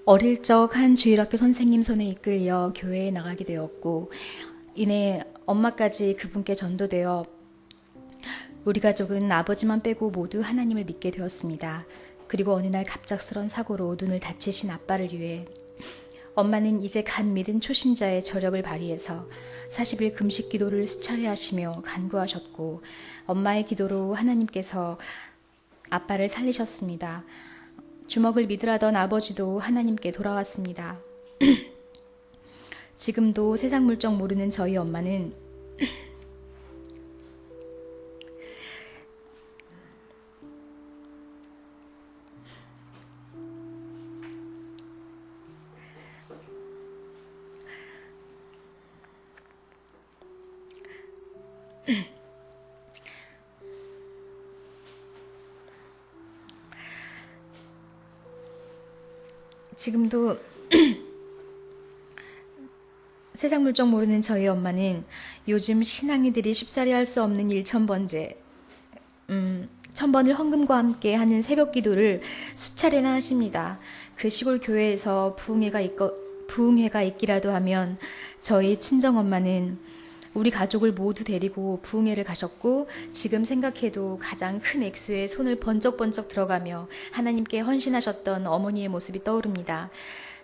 어릴 적 한 주일학교 선생님 손에 이끌려 교회에 나가게 되었고, 이내 엄마까지 그분께 전도되어 우리 가족은 아버지만 빼고 모두 하나님을 믿게 되었습니다. 그리고 어느 날 갑작스런 사고로 눈을 다치신 아빠를 위해 엄마는 이제 갓 믿은 초신자의 저력을 발휘해서 40일 금식 기도를 수차례 하시며 간구하셨고, 엄마의 기도로 하나님께서 아빠를 살리셨습니다. 주먹을 믿으라던 아버지도 하나님께 돌아왔습니다. 지금도 세상 물정 모르는 저희 엄마는 지금도 세상 물정 모르는 저희 엄마는 요즘 신앙이들이 쉽사리 할 수 없는 1000번째 1000번을 헌금과 함께 하는 새벽 기도를 수차례나 하십니다. 그 시골 교회에서 부흥회가 있기라도 하면 저희 친정엄마는 우리 가족을 모두 데리고 부흥회를 가셨고, 지금 생각해도 가장 큰 액수에 손을 번쩍번쩍 들어가며 하나님께 헌신하셨던 어머니의 모습이 떠오릅니다.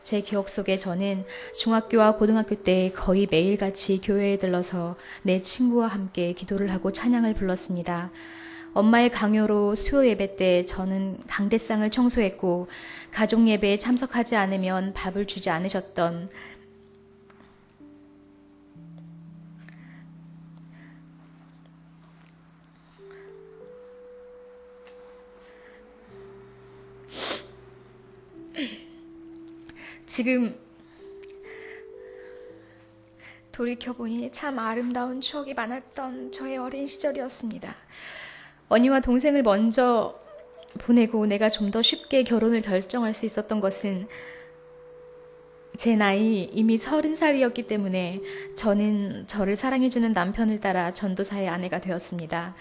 제 기억 속에 저는 중학교와 고등학교 때 거의 매일같이 교회에 들러서 내 친구와 함께 기도를 하고 찬양을 불렀습니다. 엄마의 강요로 수요 예배 때 저는 강대상을 청소했고, 가족 예배에 참석하지 않으면 밥을 주지 않으셨던 지금 돌이켜보니 참 아름다운 추억이 많았던 저의 어린 시절이었습니다. 언니와 동생을 먼저 보내고 내가 좀 더 쉽게 결혼을 결정할 수 있었던 것은 제 나이 이미 30살이었기 때문에 저는 저를 사랑해주는 남편을 따라 전도사의 아내가 되었습니다.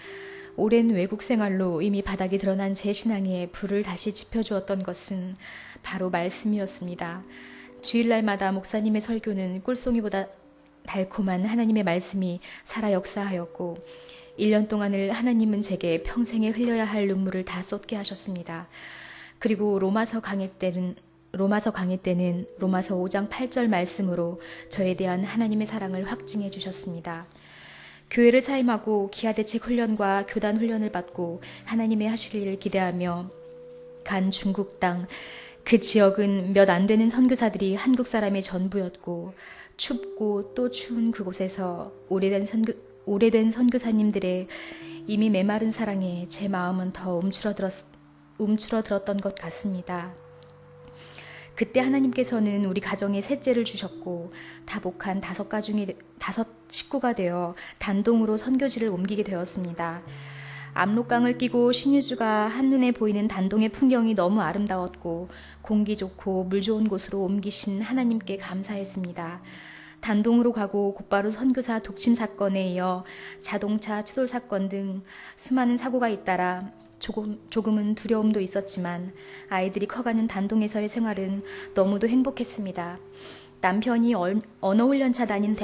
오랜 외국 생활로 이미 바닥이 드러난 제 신앙에 불을 다시 지펴주었던 것은 바로 말씀이었습니다. 주일날마다 목사님의 설교는 꿀송이보다 달콤한 하나님의 말씀이 살아 역사하였고, 1년 동안을 하나님은 제게 평생에 흘려야 할 눈물을 다 쏟게 하셨습니다. 그리고 로마서 강의 때는 로마서 5장 8절 말씀으로 저에 대한 하나님의 사랑을 확증해 주셨습니다. 교회를 사임하고 기하대책 훈련과 교단 훈련을 받고 하나님의 하실 일을 기대하며 간 중국 땅, 그 지역은 몇 안 되는 선교사들이 한국 사람의 전부였고, 춥고 또 추운 그곳에서 오래된 선교사님들의 이미 메마른 사랑에 제 마음은 더 움츠러들었던 것 같습니다. 그때 하나님께서는 우리 가정에 셋째를 주셨고, 다복한 5 식구가 되어 단동으로 선교지를 옮기게 되었습니다. 압록강을 끼고 신유주가 한눈에 보이는 단동의 풍경이 너무 아름다웠고, 공기 좋고 물 좋은 곳으로 옮기신 하나님께 감사했습니다. 단동으로 가고 곧바로 선교사 독침 사건에 이어 자동차 추돌 사건 등 수많은 사고가 잇따라 조금은 두려움도 있었지만, 아이들이 커가는 단동에서의 생활은 너무도 행복했습니다. 남편이 언어훈련차 다닌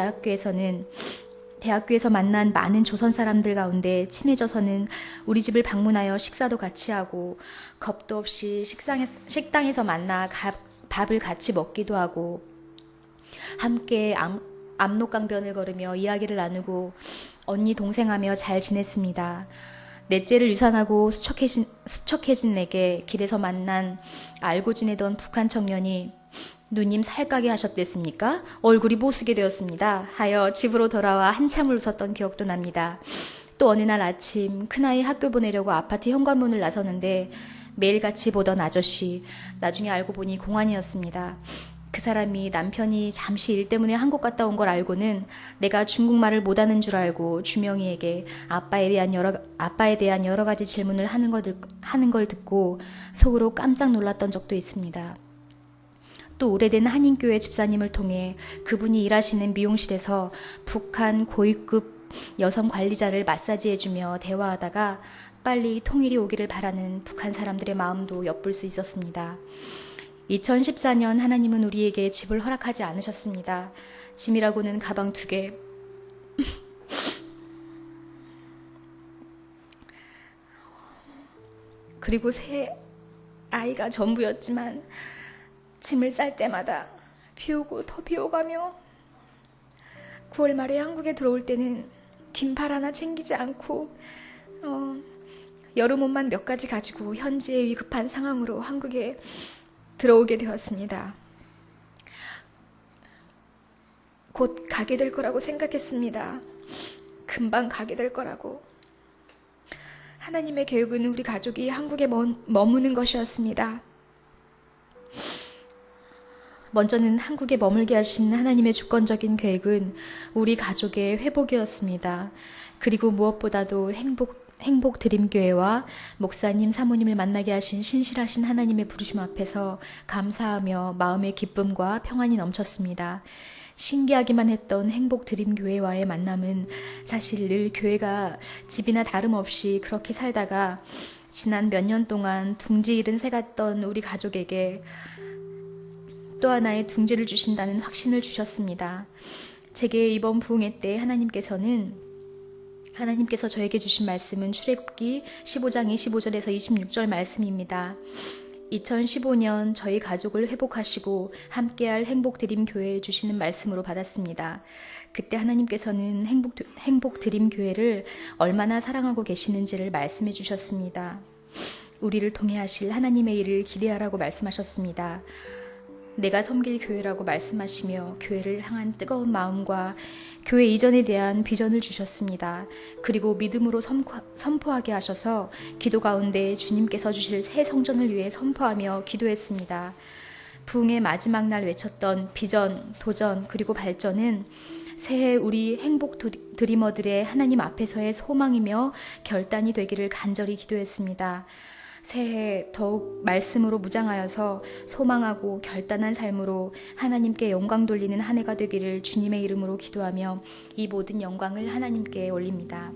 대학교에서 만난 많은 조선 사람들 가운데 친해져서는 우리 집을 방문하여 식사도 같이 하고, 겁도 없이 식당에서 만나 밥을 같이 먹기도 하고, 함께 압록강변을 걸으며 이야기를 나누고 언니 동생하며 잘 지냈습니다. 넷째를 유산하고 수척해진 내게 길에서 만난 알고 지내던 북한 청년이 누님 살까게 하셨댔습니까? 얼굴이 보수게 되었습니다 하여 집으로 돌아와 한참을 웃었던 기억도 납니다. 또 어느 날 아침 큰아이 학교 보내려고 아파트 현관문을 나서는데 매일같이 보던 아저씨, 나중에 알고 보니 공안이었습니다. 그 사람이 남편이 잠시 일 때문에 한국 갔다 온 걸 알고는 내가 중국말을 못하는 줄 알고 주명이에게 아빠에 대한 여러 가지 질문을 하는 걸 듣고 속으로 깜짝 놀랐던 적도 있습니다. 또 오래된 한인교회 집사님을 통해 그분이 일하시는 미용실에서 북한 고위급 여성 관리자를 마사지해주며 대화하다가 빨리 통일이 오기를 바라는 북한 사람들의 마음도 엿볼 수 있었습니다. 2014년 하나님은 우리에게 집을 허락하지 않으셨습니다. 짐이라고는 가방 2개, 그리고 새 아이가 전부였지만 짐을 쌀 때마다 비오고 더 비워가며 9월 말에 한국에 들어올 때는 긴팔 하나 챙기지 않고 여름 옷만 몇 가지 가지고 현지의 위급한 상황으로 한국에 들어오게 되었습니다. 곧 가게 될 거라고 생각했습니다. 금방 가게 될 거라고. 하나님의 계획은 우리 가족이 한국에 머무는 것이었습니다. 먼저는 한국에 머물게 하신 하나님의 주권적인 계획은 우리 가족의 회복이었습니다. 그리고 무엇보다도 행복 드림교회와 목사님, 사모님을 만나게 하신 신실하신 하나님의 부르심 앞에서 감사하며 마음의 기쁨과 평안이 넘쳤습니다. 신기하기만 했던 행복 드림교회와의 만남은 사실 늘 교회가 집이나 다름없이 그렇게 살다가 지난 몇 년 동안 둥지 잃은 새 같던 우리 가족에게 또 하나의 둥지를 주신다는 확신을 주셨습니다. 제게 이번 부흥회 때 하나님께서 저에게 주신 말씀은 출애굽기 15장 25절에서 26절 말씀입니다. 2015년 저희 가족을 회복하시고 함께할 행복드림교회에 주시는 말씀으로 받았습니다. 그때 하나님께서는 행복드림교회를 얼마나 사랑하고 계시는지를 말씀해 주셨습니다. 우리를 통해 하실 하나님의 일을 기대하라고 말씀하셨습니다. 내가 섬길 교회라고 말씀하시며 교회를 향한 뜨거운 마음과 교회 이전에 대한 비전을 주셨습니다. 그리고 믿음으로 선포하게 하셔서 기도 가운데 주님께서 주실 새 성전을 위해 선포하며 기도했습니다. 부흥의 마지막 날 외쳤던 비전, 도전, 그리고 발전은 새해 우리 행복 드리머들의 하나님 앞에서의 소망이며 결단이 되기를 간절히 기도했습니다. 새해 더욱 말씀으로 무장하여서 소망하고 결단한 삶으로 하나님께 영광 돌리는 한 해가 되기를 주님의 이름으로 기도하며 이 모든 영광을 하나님께 올립니다.